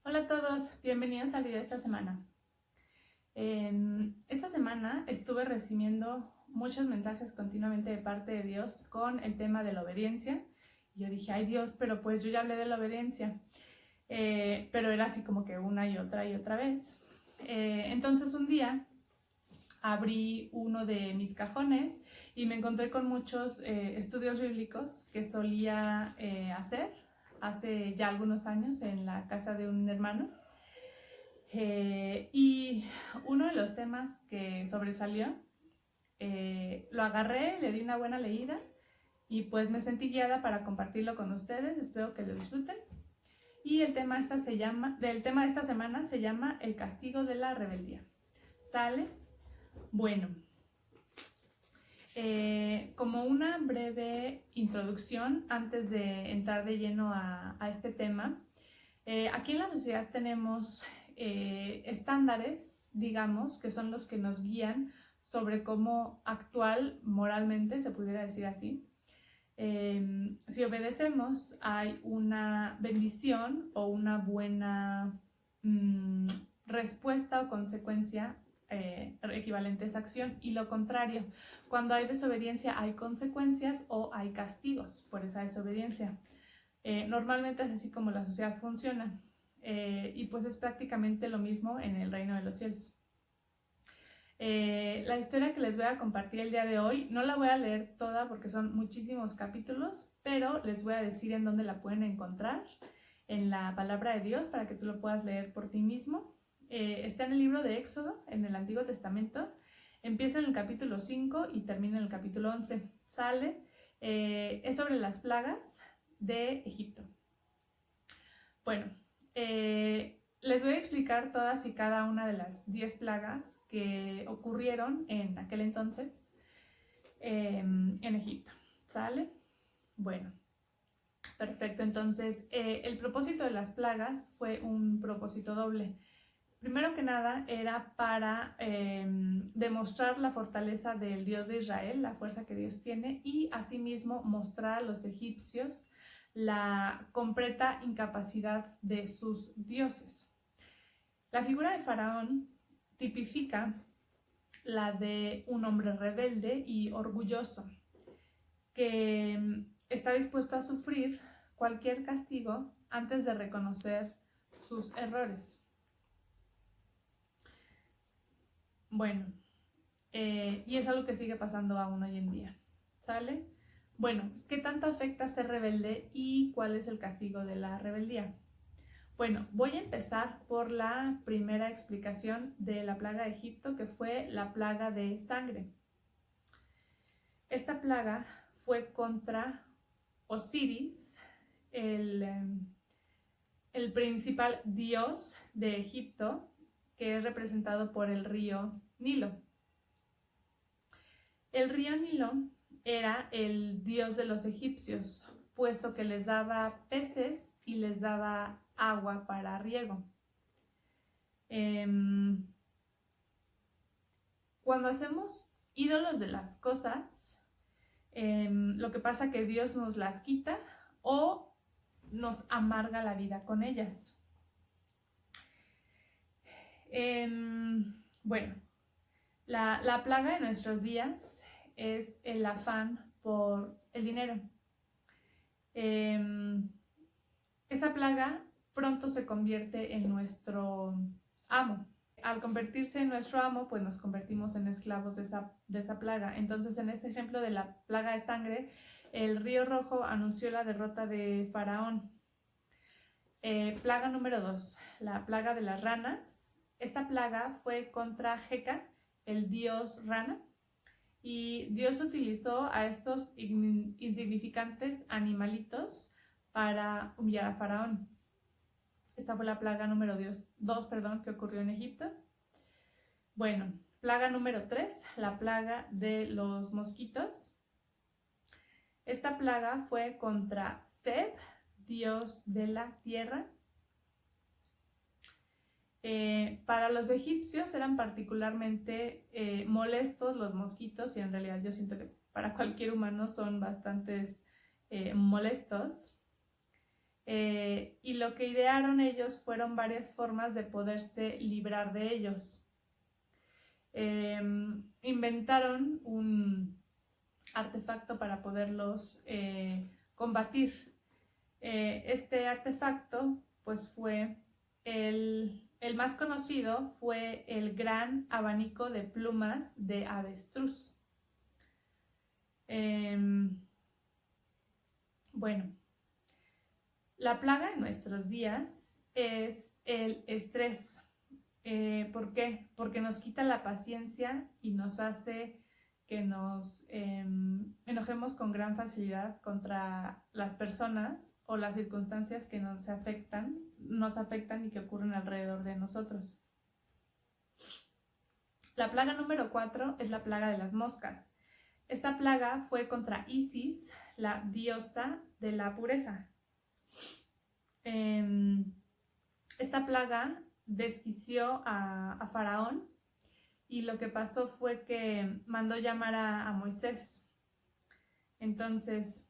Hola a todos, bienvenidos al video de esta semana. Esta semana estuve recibiendo muchos mensajes continuamente de parte de Dios con el tema de la obediencia. Y yo dije, ay Dios, pero pues yo ya hablé de la obediencia. Pero era así como que una y otra vez. Entonces un día abrí uno de mis cajones y me encontré con muchos estudios bíblicos que solía hacer hace ya algunos años en la casa de un hermano. Y uno de los temas que sobresalió, lo agarré, le di una buena leída y pues me sentí guiada para compartirlo con ustedes. Espero que lo disfruten. Y el tema del tema de esta semana se llama El castigo de la rebeldía. ¿Sale? Bueno, como una breve introducción antes de entrar de lleno a este tema, aquí en la sociedad tenemos estándares, digamos, que son los que nos guían sobre cómo actuar moralmente, se pudiera decir así. Si obedecemos, hay una bendición o una buena respuesta o consecuencia equivalente a esa acción, y lo contrario, cuando hay desobediencia hay consecuencias o hay castigos por esa desobediencia. Normalmente es así como la sociedad funciona, y pues es prácticamente lo mismo en el reino de los cielos. La historia que les voy a compartir el día de hoy no la voy a leer toda porque son muchísimos capítulos, pero les voy a decir en dónde la pueden encontrar en la palabra de Dios para que tú lo puedas leer por ti mismo. Está en el libro de Éxodo, en el Antiguo Testamento. Empieza en el capítulo 5 y termina en el capítulo 11. Sale, es sobre las plagas de Egipto. Bueno, les voy a explicar todas y cada una de las 10 plagas que ocurrieron en aquel entonces en Egipto. ¿Sale? Bueno, perfecto. Entonces, el propósito de las plagas fue un propósito doble. Primero que nada era para demostrar la fortaleza del Dios de Israel, la fuerza que Dios tiene, y asimismo mostrar a los egipcios la completa incapacidad de sus dioses. La figura de Faraón tipifica la de un hombre rebelde y orgulloso, que está dispuesto a sufrir cualquier castigo antes de reconocer sus errores. Bueno, y es algo que sigue pasando aún hoy en día. ¿Sale? Bueno, ¿qué tanto afecta ser rebelde y cuál es el castigo de la rebeldía? Bueno, voy a empezar por la primera explicación de la plaga de Egipto, que fue la plaga de sangre. Esta plaga fue contra Osiris, el principal dios de Egipto, que es representado por el río Nilo. El río Nilo era el dios de los egipcios, puesto que les daba peces y les daba agua para riego. Cuando hacemos ídolos de las cosas, lo que pasa es que Dios nos las quita o nos amarga la vida con ellas. Bueno, la plaga de nuestros días es el afán por el dinero. Esa plaga pronto se convierte en nuestro amo. Al convertirse en nuestro amo, pues nos convertimos en esclavos de esa plaga. Entonces, en este ejemplo de la plaga de sangre, el río Rojo anunció la derrota de Faraón. Plaga número 2, la plaga de las ranas. Esta plaga fue contra Jeca, el dios rana, y Dios utilizó a estos insignificantes animalitos para humillar a Faraón. Esta fue la plaga número 2 que ocurrió en Egipto. Bueno, plaga número 3, la plaga de los mosquitos. Esta plaga fue contra Seb, dios de la tierra. Para los egipcios eran particularmente molestos los mosquitos, y en realidad yo siento que para cualquier humano son bastantes molestos. y lo que idearon ellos fueron varias formas de poderse librar de ellos. Inventaron un artefacto para poderlos combatir. Este artefacto pues fue el más conocido fue el gran abanico de plumas de avestruz. Bueno, la plaga en nuestros días es el estrés. ¿Por qué? Porque nos quita la paciencia y nos hace que nos enojemos con gran facilidad contra las personas o las circunstancias que nos afectan y que ocurren alrededor de nosotros. La plaga número 4 es la plaga de las moscas. Esta plaga fue contra Isis, la diosa de la pureza. Esta plaga desquició a Faraón y lo que pasó fue que mandó llamar a Moisés. Entonces,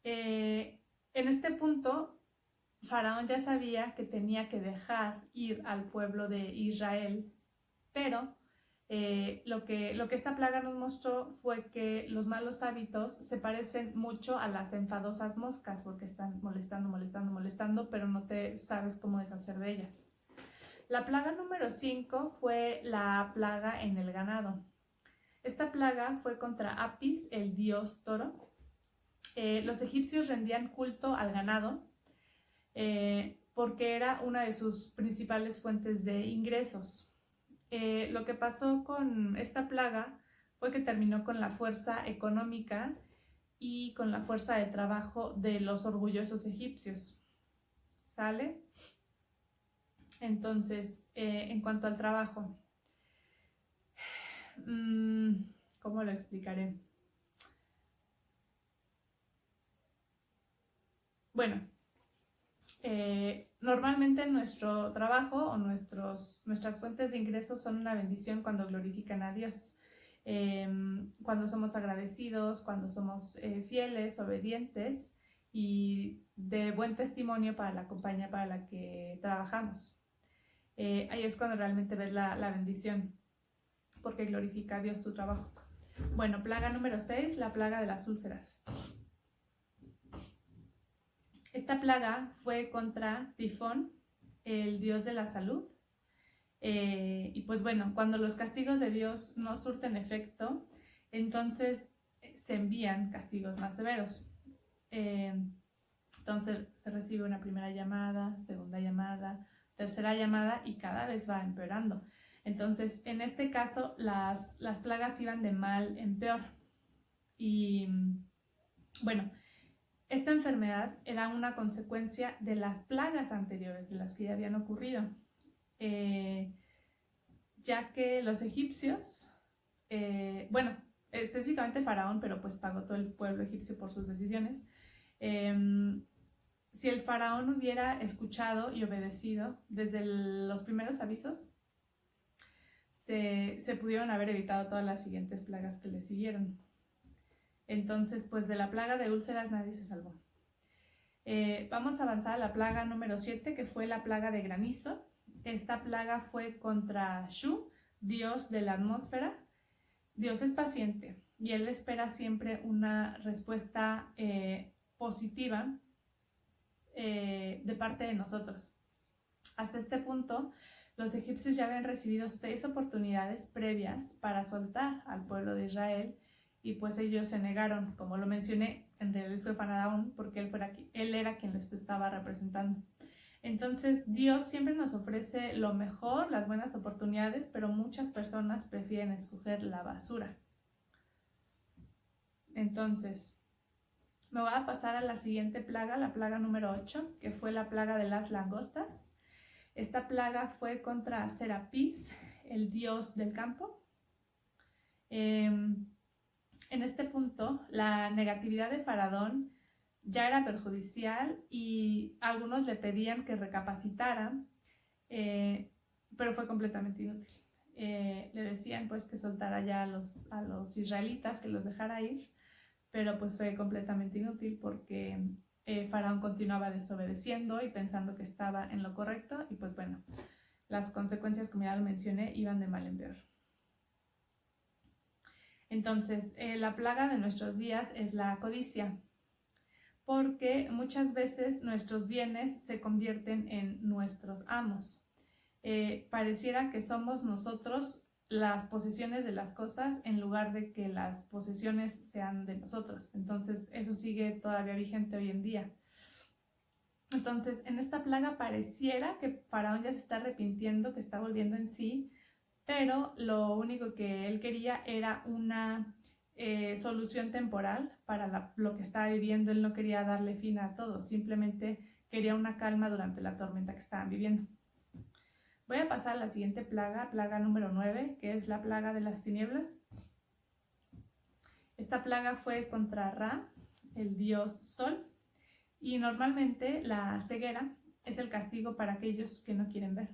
en este punto, Faraón ya sabía que tenía que dejar ir al pueblo de Israel, pero lo que esta plaga nos mostró fue que los malos hábitos se parecen mucho a las enfadosas moscas, porque están molestando, pero no te sabes cómo deshacer de ellas. La plaga número 5 fue la plaga en el ganado. Esta plaga fue contra Apis, el dios toro. Los egipcios rendían culto al ganado porque era una de sus principales fuentes de ingresos. Lo que pasó con esta plaga fue que terminó con la fuerza económica y con la fuerza de trabajo de los orgullosos egipcios. ¿Sale? Entonces, en cuanto al trabajo, ¿cómo lo explicaré? Bueno, normalmente nuestro trabajo o nuestras fuentes de ingresos son una bendición cuando glorifican a Dios, cuando somos agradecidos, cuando somos fieles, obedientes y de buen testimonio para la compañía para la que trabajamos. Ahí es cuando realmente ves la bendición, porque glorifica a Dios tu trabajo. Bueno, plaga número 6, la plaga de las úlceras. Esta plaga fue contra Tifón, el dios de la salud. Y pues bueno, cuando los castigos de Dios no surten efecto, entonces se envían castigos más severos. Entonces se recibe una primera llamada, segunda llamada, tercera llamada y cada vez va empeorando. Entonces, en este caso, las plagas iban de mal en peor. Y bueno, esta enfermedad era una consecuencia de las plagas anteriores, de las que ya habían ocurrido, ya que los egipcios, bueno, específicamente Faraón, pero pues pagó todo el pueblo egipcio por sus decisiones. Si el Faraón hubiera escuchado y obedecido desde los primeros avisos, se pudieron haber evitado todas las siguientes plagas que le siguieron. Entonces, pues de la plaga de úlceras nadie se salvó. Vamos a avanzar a la plaga número 7, que fue la plaga de granizo. Esta plaga fue contra Shu, dios de la atmósfera. Dios es paciente y él espera siempre una respuesta positiva de parte de nosotros. Hasta este punto, los egipcios ya habían recibido 6 oportunidades previas para soltar al pueblo de Israel y pues ellos se negaron. Como lo mencioné, en realidad fue Faraón porque él era quien los estaba representando. Entonces Dios siempre nos ofrece lo mejor, las buenas oportunidades, pero muchas personas prefieren escoger la basura. Entonces, me voy a pasar a la siguiente plaga, la plaga número 8, que fue la plaga de las langostas. Esta plaga fue contra Serapis, el dios del campo. En este punto, la negatividad de Faraón ya era perjudicial y algunos le pedían que recapacitara, pero fue completamente inútil. Le decían pues que soltara ya a los israelitas, que los dejara ir, pero pues fue completamente inútil porque Faraón continuaba desobedeciendo y pensando que estaba en lo correcto, y pues bueno, las consecuencias, como ya lo mencioné, iban de mal en peor. Entonces, la plaga de nuestros días es la codicia, porque muchas veces nuestros bienes se convierten en nuestros amos. Pareciera que somos nosotros las posesiones de las cosas en lugar de que las posesiones sean de nosotros. Entonces, eso sigue todavía vigente hoy en día. Entonces, en esta plaga pareciera que Faraón ya se está arrepintiendo, que está volviendo en sí, pero lo único que él quería era una solución temporal para lo que estaba viviendo. Él no quería darle fin a todo, simplemente quería una calma durante la tormenta que estaban viviendo. Voy a pasar a la siguiente plaga, plaga número 9, que es la plaga de las tinieblas. Esta plaga fue contra Ra, el dios Sol, y normalmente la ceguera es el castigo para aquellos que no quieren ver.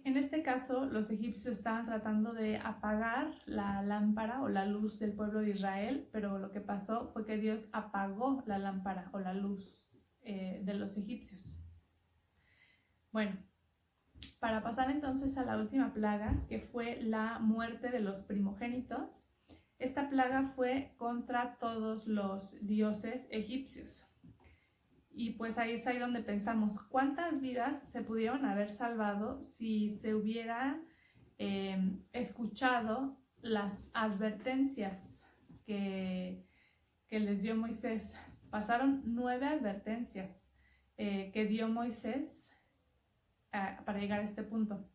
En este caso, los egipcios estaban tratando de apagar la lámpara o la luz del pueblo de Israel, pero lo que pasó fue que Dios apagó la lámpara o la luz de los egipcios. Bueno, para pasar entonces a la última plaga, que fue la muerte de los primogénitos, esta plaga fue contra todos los dioses egipcios. Y pues ahí es donde pensamos, ¿cuántas vidas se pudieron haber salvado si se hubiera escuchado las advertencias que les dio Moisés? Pasaron 9 advertencias que dio Moisés para llegar a este punto.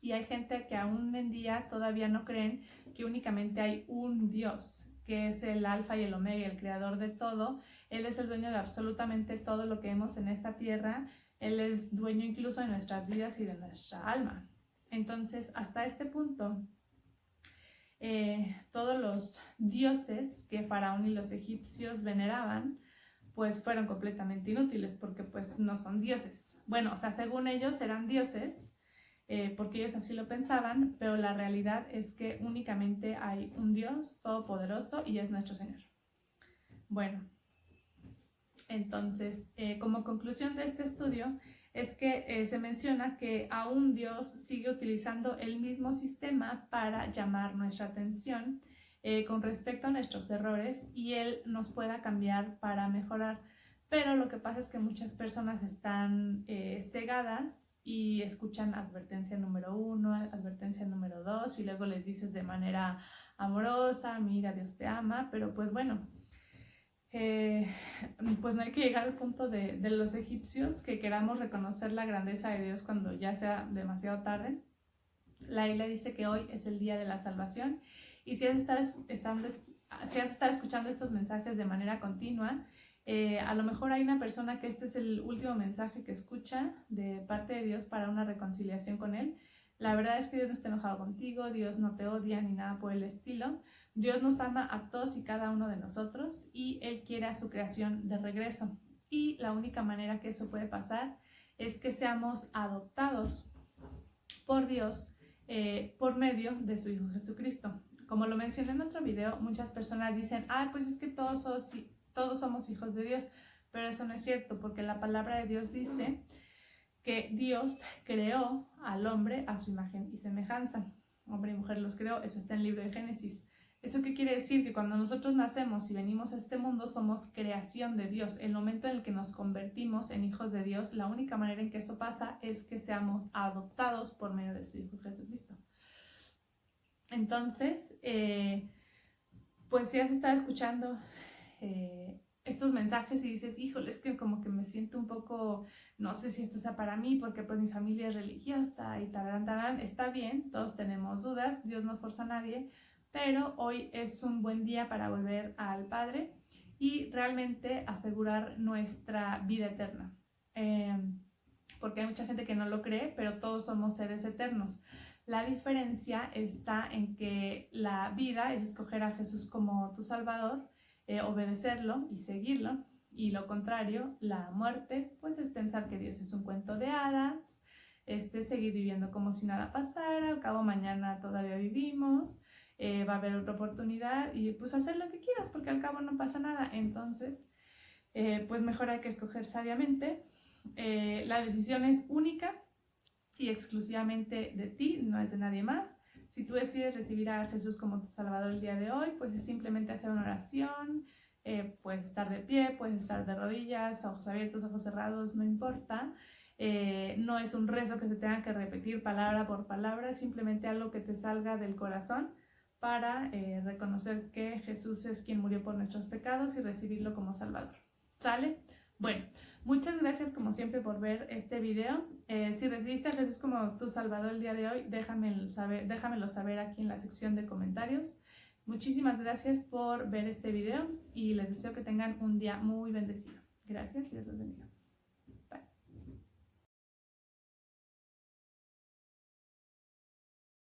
Y hay gente que aún en día todavía no creen que únicamente hay un Dios, que es el alfa y el omega, el creador de todo. Él es el dueño de absolutamente todo lo que vemos en esta tierra. Él es dueño incluso de nuestras vidas y de nuestra alma. Entonces, hasta este punto, todos los dioses que Faraón y los egipcios veneraban, pues fueron completamente inútiles, porque pues no son dioses. Bueno, o sea, según ellos eran dioses, porque ellos así lo pensaban, pero la realidad es que únicamente hay un Dios todopoderoso y es nuestro Señor. Bueno, entonces, como conclusión de este estudio, es que se menciona que aún Dios sigue utilizando el mismo sistema para llamar nuestra atención con respecto a nuestros errores, y Él nos pueda cambiar para mejorar. Pero lo que pasa es que muchas personas están cegadas y escuchan advertencia número 1, advertencia número 2, y luego les dices de manera amorosa, mira, Dios te ama, pero pues bueno, pues no hay que llegar al punto de los egipcios, que queramos reconocer la grandeza de Dios cuando ya sea demasiado tarde. La Biblia dice que hoy es el día de la salvación, y si has estado escuchando estos mensajes de manera continua, a lo mejor hay una persona que este es el último mensaje que escucha de parte de Dios para una reconciliación con Él. La verdad es que Dios no está enojado contigo, Dios no te odia ni nada por el estilo. Dios nos ama a todos y cada uno de nosotros, y Él quiere a su creación de regreso. Y la única manera que eso puede pasar es que seamos adoptados por Dios por medio de su Hijo Jesucristo. Como lo mencioné en otro video, muchas personas dicen, pues es que todos somos hijos de Dios, pero eso no es cierto, porque la palabra de Dios dice que Dios creó al hombre a su imagen y semejanza. Hombre y mujer los creó, eso está en el libro de Génesis. ¿Eso qué quiere decir? Que cuando nosotros nacemos y venimos a este mundo, somos creación de Dios. El momento en el que nos convertimos en hijos de Dios, la única manera en que eso pasa es que seamos adoptados por medio de su Hijo Jesucristo. Entonces, pues si has estado escuchando estos mensajes y dices, híjole, es que como que me siento un poco, no sé si esto sea para mí, porque pues mi familia es religiosa y tarán, está bien, todos tenemos dudas, Dios no forza a nadie, pero hoy es un buen día para volver al Padre y realmente asegurar nuestra vida eterna. Porque hay mucha gente que no lo cree, pero todos somos seres eternos. La diferencia está en que la vida es escoger a Jesús como tu Salvador, obedecerlo y seguirlo, y lo contrario, la muerte, pues es pensar que Dios es un cuento de hadas, seguir viviendo como si nada pasara, al cabo mañana todavía vivimos, va a haber otra oportunidad y pues hacer lo que quieras porque al cabo no pasa nada. Entonces, pues mejor hay que escoger sabiamente. La decisión es única y exclusivamente de ti, no es de nadie más. Si tú decides recibir a Jesús como tu Salvador el día de hoy, pues es simplemente hacer una oración, puedes estar de pie, puedes estar de rodillas, ojos abiertos, ojos cerrados, no importa. No es un rezo que se tenga que repetir palabra por palabra, es simplemente algo que te salga del corazón para reconocer que Jesús es quien murió por nuestros pecados y recibirlo como Salvador. ¿Sale? Bueno, muchas gracias como siempre por ver este video. Si recibiste a Jesús como tu Salvador el día de hoy, déjamelo saber aquí en la sección de comentarios. Muchísimas gracias por ver este video y les deseo que tengan un día muy bendecido. Gracias y Dios los bendiga.